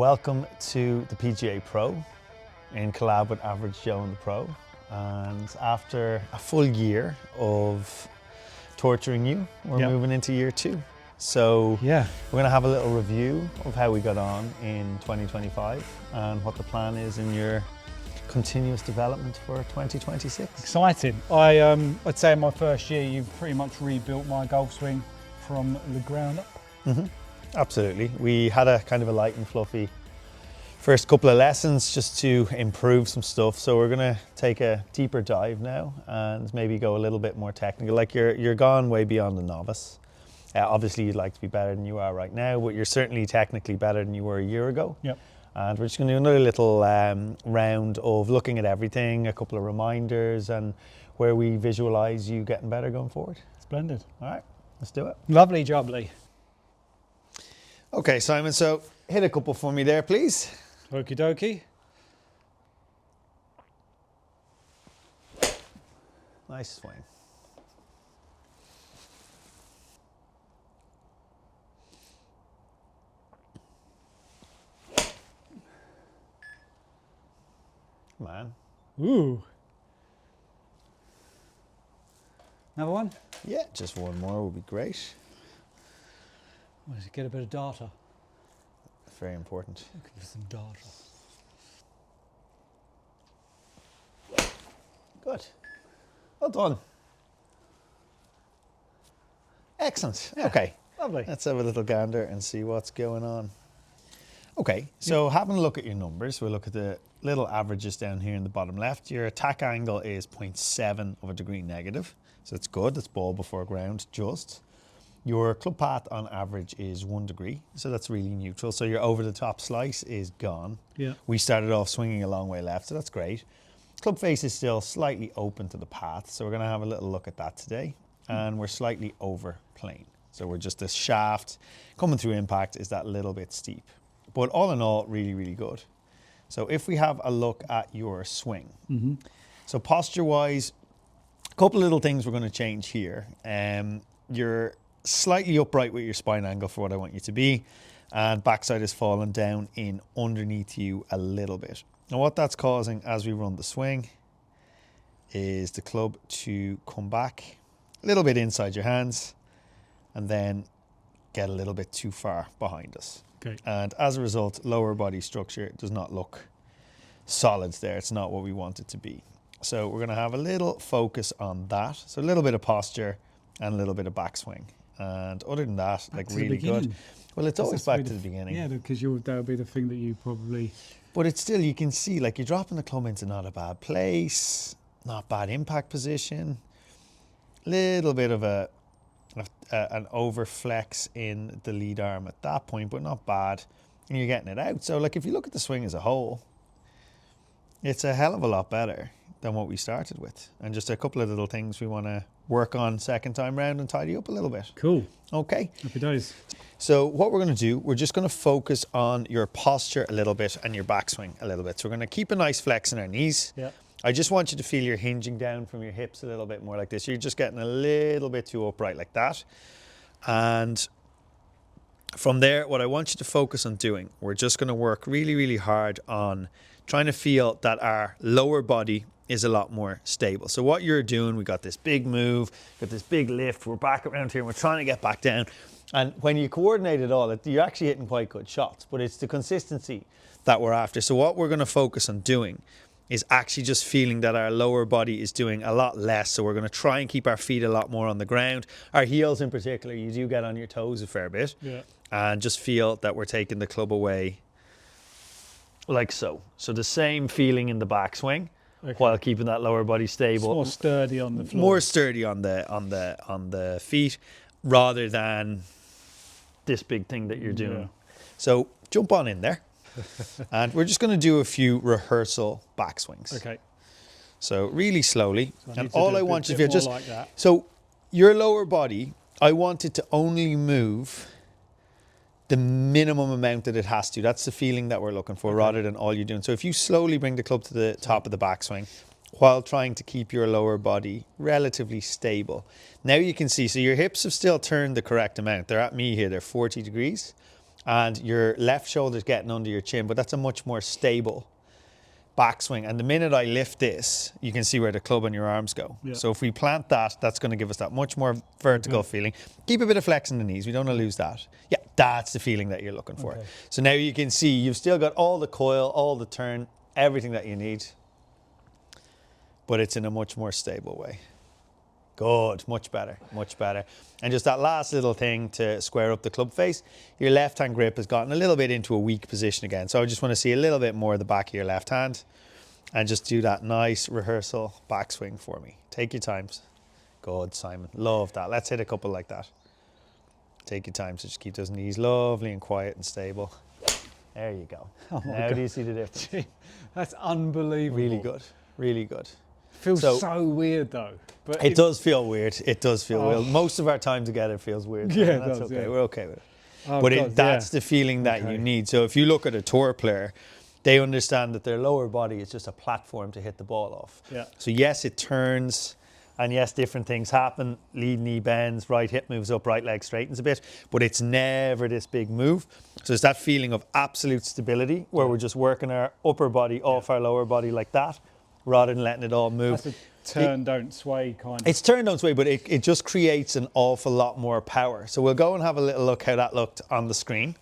Welcome to the PGA Pro in collab with Average Joe and the Pro. And after a full year of torturing you, we're moving into year 2. So we're going to have a little review of how we got on in 2025 and what the plan is in your continuous development for 2026. Exciting. I'd say in my first year, you've pretty much rebuilt my golf swing from the ground up. Absolutely. We had a kind of a light and fluffy first couple of lessons just to improve some stuff. So we're going to take a deeper dive now and maybe go a little bit more technical. Like you're gone way beyond the novice. Obviously you'd like to be better than you are right now, but you're certainly technically better than you were a year ago. Yep. And we're just going to do another little round of looking at everything, a couple of reminders and where we visualize you getting better going forward. Splendid. All right, let's do it. Lovely jubbly. Okay, Simon, so hit a couple for me there, please. Okie dokie. Nice swing. Come on. Ooh. Another one? Yeah, just one more would be great. Let's get a bit of data. Very important. Looking for some data. Good. Well done. Excellent. Yeah, okay. Lovely. Let's have a little gander and see what's going on. Okay, so having a look at your numbers, we'll look at the little averages down here in the bottom left. Your attack angle is 0.7 of a degree negative. So it's good. It's ball before ground, just. Your club path on average is 1 degree, so that's really neutral. So your over the top slice is gone. Yeah. We started off swinging a long way left, so that's great. Club face is still slightly open to the path, so we're going to have a little look at that today. And we're slightly over plane. So we're just, the shaft coming through impact is that little bit steep. But all in all, really, really good. So if we have a look at your swing. So posture-wise, a couple of little things we're going to change here. You're slightly upright with your spine angle for what I want you to be, and backside is falling down in underneath you a little bit. Now what that's causing as we run the swing is the club to come back a little bit inside your hands and then get a little bit too far behind us. Okay. And as a result, lower body structure does not look solid there. It's not what we want it to be. So we're going to have a little focus on that. So a little bit of posture and a little bit of backswing. And other than that, like really good. Well, it's always back to the beginning. Yeah, because that would be the thing that you probably... But it's still, you can see, like you're dropping the club into not a bad place, not bad impact position, little bit of an over flex in the lead arm at that point, but not bad. And you're getting it out. So like if you look at the swing as a whole, it's a hell of a lot better than what we started with. And just a couple of little things we want to work on second time round and tidy up a little bit. Cool. Okay. Happy days. So what we're going to do, we're just going to focus on your posture a little bit and your backswing a little bit. So we're going to keep a nice flex in our knees. Yeah. I just want you to feel you're hinging down from your hips a little bit more like this. You're just getting a little bit too upright like that. And from there, what I want you to focus on doing, we're just going to work really, really hard on trying to feel that our lower body is a lot more stable. So what you're doing, we got this big move, got this big lift, we're back around here and we're trying to get back down. And when you coordinate it all, you're actually hitting quite good shots, but it's the consistency that we're after. So what we're going to focus on doing is actually just feeling that our lower body is doing a lot less. So we're going to try and keep our feet a lot more on the ground. Our heels in particular, you do get on your toes a fair bit. Yeah. And just feel that we're taking the club away like so. So the same feeling in the backswing. Okay. While keeping that lower body stable. It's more sturdy on the floor. More sturdy on the feet rather than this big thing that you're doing. Yeah. So jump on in there. And we're just going to do a few rehearsal backswings. Okay. So really slowly. So and all I want you to do just like that. So your lower body, I want it to only move the minimum amount that it has to. That's the feeling that we're looking for, rather than all you're doing. So if you slowly bring the club to the top of the backswing while trying to keep your lower body relatively stable. Now you can see, so your hips have still turned the correct amount. They're at me here, they're 40 degrees. and your left shoulder's getting under your chin, but that's a much more stable backswing. And the minute I lift this, you can see where the club and your arms go. Yeah. So if we plant that, that's going to give us that much more vertical feeling. Keep a bit of flex in the knees. We don't want to lose that. Yeah, that's the feeling that you're looking for. Okay. So now you can see you've still got all the coil, all the turn, everything that you need, but it's in a much more stable way. Good, much better, much better. And just that last little thing to square up the club face, your left hand grip has gotten a little bit into a weak position again. So I just want to see a little bit more of the back of your left hand and just do that nice rehearsal backswing for me. Take your times. Good, Simon, love that. Let's hit a couple like that. Take your time, so just keep those knees lovely and quiet and stable. There you go. Oh my now God. do you see the difference? Gee, that's unbelievable. Really good, really good. Feels So- so weird though. But It does feel weird. It does feel weird. Most of our time together feels weird. Yeah, it that's does, okay. yeah. We're okay with it. Oh But God, that's yeah. the feeling that Okay. you need. So if you look at a tour player, they understand that their lower body is just a platform to hit the ball off. Yeah. So yes, it turns, and yes, different things happen. Lead knee bends, right hip moves up, right leg straightens a bit, but it's never this big move. So it's that feeling of absolute stability where we're just working our upper body off our lower body like that, rather than letting it all move. That's a turn, don't sway kind of. It's turned on its way, but it just creates an awful lot more power. So we'll go and have a little look how that looked on the screen.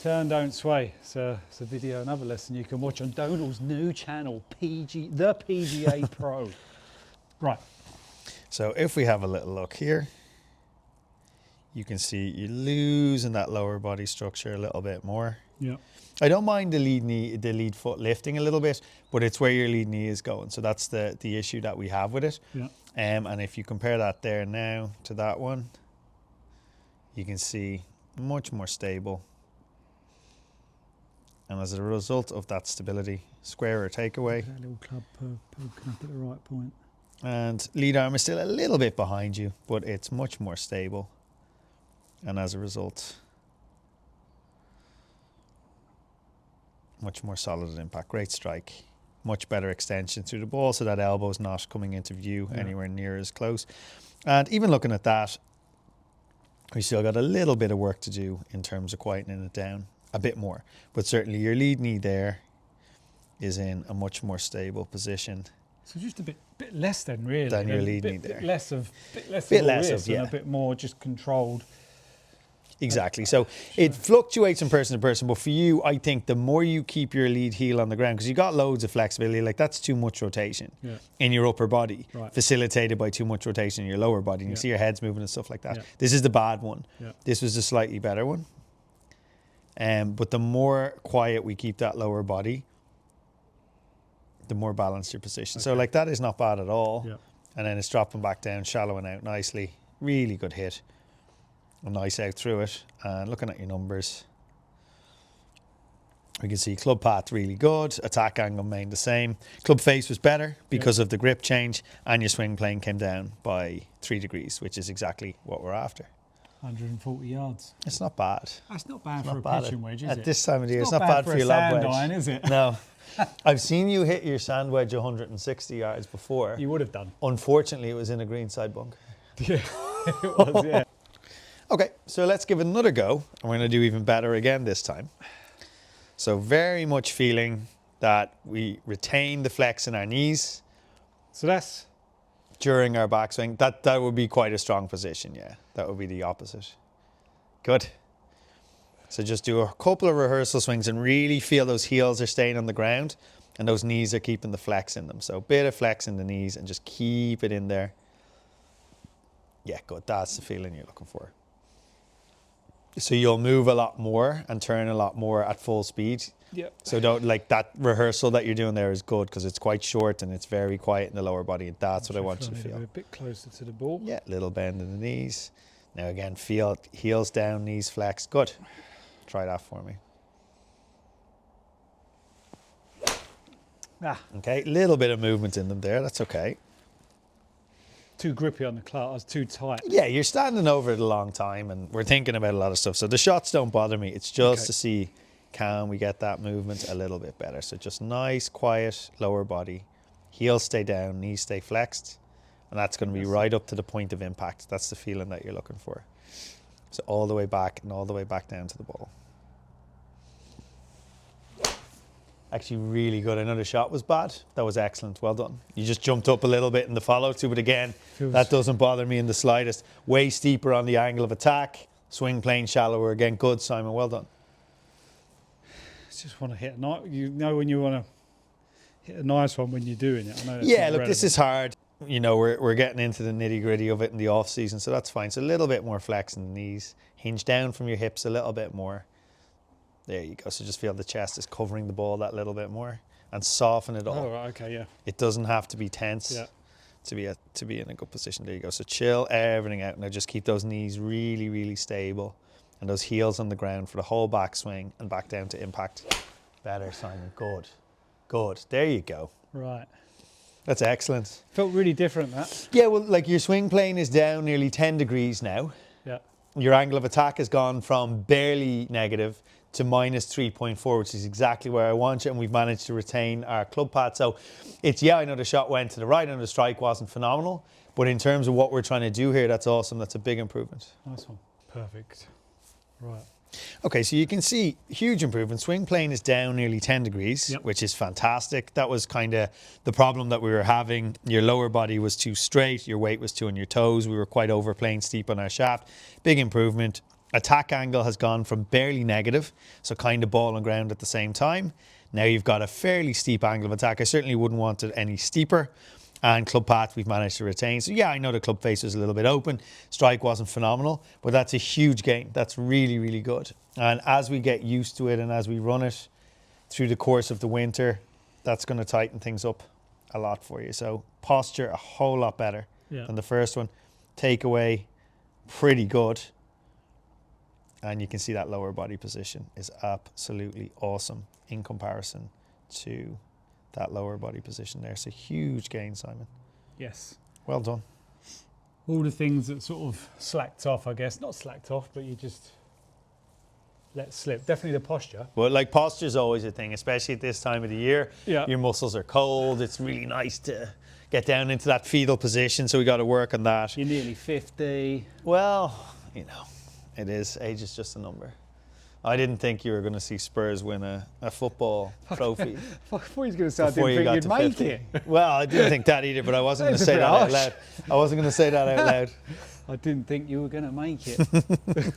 Turn, don't sway. It's a video, another lesson you can watch on Donal's new channel, the PGA Pro. Right. So if we have a little look here, you can see you're losing that lower body structure a little bit more. Yeah. I don't mind the lead foot lifting a little bit, but it's where your lead knee is going. So that's the issue that we have with it. Yeah. And if you compare that there now to that one, you can see much more stable. And as a result of that stability, square or takeaway, That little club poking up at the right point. and lead arm is still a little bit behind you, but it's much more stable. And as a result, much more solid at impact. Great strike. Much better extension through the ball, so that elbow's not coming into view anywhere near as close. And even looking at that, we still got a little bit of work to do in terms of quietening it down a bit more. But certainly your lead knee there is in a much more stable position. So just a bit less then, really. Than your lead bit, knee there. Bit less of Bit and a bit more just controlled. Exactly. So it fluctuates from person to person, but for you, I think the more you keep your lead heel on the ground, because you got loads of flexibility, like that's too much rotation in your upper body, Right. facilitated by too much rotation in your lower body. And you see your heads moving and stuff like that. Yeah. This is the bad one. Yeah. This was the slightly better one. But the more quiet we keep that lower body, the more balanced your position. So like that is not bad at all. Yeah. And then it's dropping back down, shallowing out nicely. Really good hit. A nice out through it. And looking at your numbers, we can see club path really good, attack angle remained the same. Club face was better because of the grip change, and your swing plane came down by 3 degrees, which is exactly what we're after. 140 yards. It's not bad. That's not bad for Not a bad pitching wedge, is at it? this time of the year. It's not not bad for a your lob sand wedge. iron, is it? No. I've seen you hit your sand wedge 160 yards before. You would have done. Unfortunately, it was in a greenside bunk. Yeah, it was, yeah. Okay, so let's give it another go. And we're going to do even better again this time. So very much feeling that we retain the flex in our knees So that's during our backswing. That would be quite a strong position, yeah. That would be the opposite. Good. So just do a couple of rehearsal swings and really feel those heels are staying on the ground and those knees are keeping the flex in them. So a bit of flex in the knees and just keep it in there. Yeah, good. That's the feeling you're looking for. So you'll move a lot more and turn a lot more at full speed. yeah. So don't like that rehearsal that you're doing there is good because it's quite short and it's very quiet in the lower body. And that's what I want you to feel. A bit closer to the ball. Yeah, little bend in the knees. Now again, feel heels down, knees flexed. Good. Try that for me. Ah, Okay, little bit of movement in them there. That's okay. too grippy on the club. I was too tight. Yeah, you're standing over it a long time and we're thinking about a lot of stuff. So the shots don't bother me. It's just to see, can we get that movement a little bit better? So just nice, quiet, lower body. Heels stay down, knees stay flexed. And that's going to be right up to the point of impact. That's the feeling that you're looking for. So all the way back and all the way back down to the ball. Actually really good. I know the shot was bad. That was excellent. Well done. You just jumped up a little bit in the follow through, but again, that doesn't bother me in the slightest. Way steeper on the angle of attack. Swing plane shallower. Again, good, Simon. Well done. I just want to hit a nice, you know, when you want to hit a nice one when you're doing it. I know that's Yeah, not look, relevant. this is hard. You know, we're getting into the nitty gritty of it in the off season, so that's fine. So a little bit more flex in the knees. Hinge down from your hips a little bit more. There you go. So just feel the chest is covering the ball that little bit more and soften it all. Oh, right, okay, yeah. It doesn't have to be tense to be in a good position. There you go. So chill everything out. Now just keep those knees really, really stable and those heels on the ground for the whole backswing and back down to impact. Better, Simon. Good. Good. There you go. Right. That's excellent. Felt really different, that. Yeah, well, like your swing plane is down nearly 10 degrees now. Yeah. Your angle of attack has gone from barely negative to minus 3.4, which is exactly where I want you, and we've managed to retain our club pad. So it's, yeah, I know the shot went to the right and the strike wasn't phenomenal, but in terms of what we're trying to do here, that's awesome. That's a big improvement. Nice one. Perfect. Right. Okay, so you can see huge improvement. Swing plane is down nearly 10 degrees, Yep. which is fantastic. That was kind of the problem that we were having. Your lower body was too straight. Your weight was too on your toes. We were quite overplaying steep on our shaft. Big improvement. Attack angle has gone from barely negative, so kind of ball and ground at the same time. Now you've got a fairly steep angle of attack. I certainly wouldn't want it any steeper. And club path we've managed to retain. So yeah, I know the club face was a little bit open. Strike wasn't phenomenal, but that's a huge gain. That's really, really good. And as we get used to it and as we run it through the course of the winter, that's going to tighten things up a lot for you. So posture a whole lot better than the first one. Takeaway, pretty good. And you can see that lower body position is absolutely awesome in comparison to that lower body position there. So huge gain, Simon. Yes. Well done. All the things that sort of slacked off, I guess. Not slacked off, but you just let slip. Definitely the posture. Well, like posture's always a thing, especially at this time of the year. Yeah. Your muscles are cold. It's really nice to get down into that fetal position. So we got to work on that. You're nearly 50. Well, you know, it is. Age is just a number. I didn't think you were going to see Spurs win a football trophy. I thought you was going to say I before didn't you think got you'd to make 50. it. Well, I didn't think that either, but I wasn't going to That's a say bit that out harsh. loud. I wasn't going to say that out loud. I didn't think you were going to make it.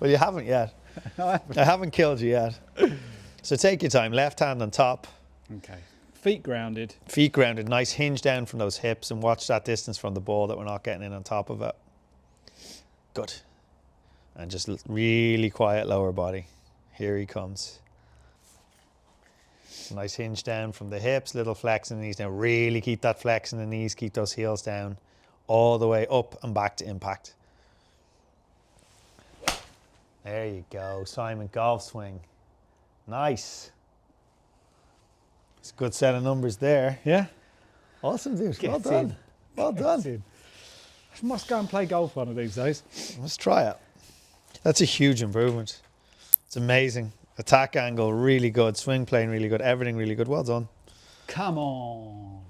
Well, you haven't yet. I haven't killed you yet. So take your time. Left hand on top. Okay. Feet grounded. Feet grounded. Nice hinge down from those hips and watch that distance from the ball that we're not getting in on top of it. Good. And just really quiet lower body. Here he comes. Nice hinge down from the hips, little flex in the knees. Now really keep that flex in the knees, keep those heels down all the way up and back to impact. There you go, Simon, golf swing. Nice. It's a good set of numbers there. Yeah. Awesome, dude. Get Well done. in. Well done. I must go and play golf one of these days. Let's try it. That's a huge improvement. It's amazing. Attack angle, really good. Swing plane, really good. Everything really good. Well done. Come on.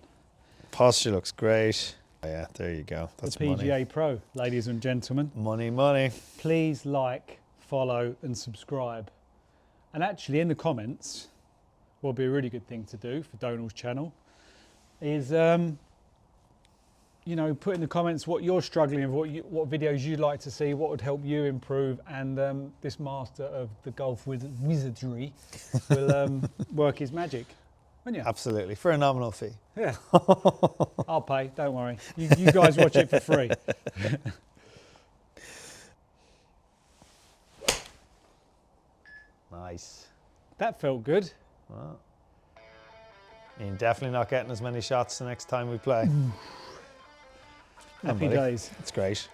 Posture looks great. Oh, yeah, there you go. That's The PGA money. Pro, ladies and gentlemen. Money, money. Please like, follow and subscribe. And actually in the comments, what would be a really good thing to do for Donal's channel is, you know, put in the comments what you're struggling with, what videos you'd like to see, what would help you improve, and this master of the golf wizardry will work his magic. Wouldn't you? Absolutely. For a nominal fee. Yeah. I'll pay, don't worry. You guys watch it for free. Nice. That felt good. Well, you're definitely not getting as many shots the next time we play. Happy days. That's great.